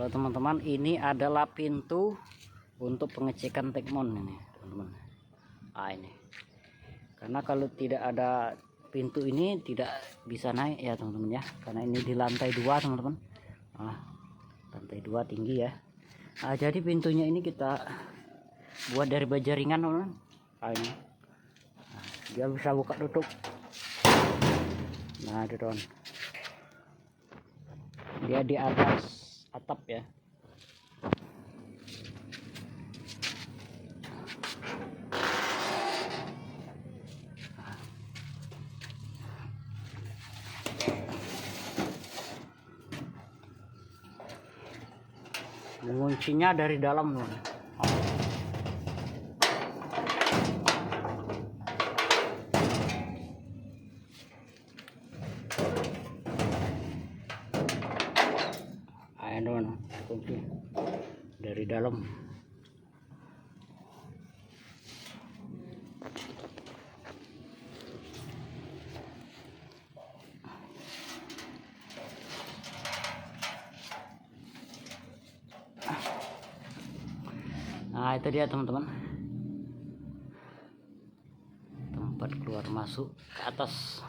Kalau teman-teman, ini adalah pintu untuk pengecekan tekmon ini, teman-teman. Ini. Karena kalau tidak ada pintu ini tidak bisa naik ya, teman-teman ya. Karena ini di lantai 2, teman-teman. Lantai 2 tinggi ya. Jadi pintunya ini kita buat dari baja ringan, teman-teman. Ini. Dia bisa buka tutup. Nah, itu teman. Dia di atas atap ya. Menguncinya dari dalam, teman. Teman, kunci dari dalam. Nah, itu dia, teman-teman, tempat keluar masuk ke atas.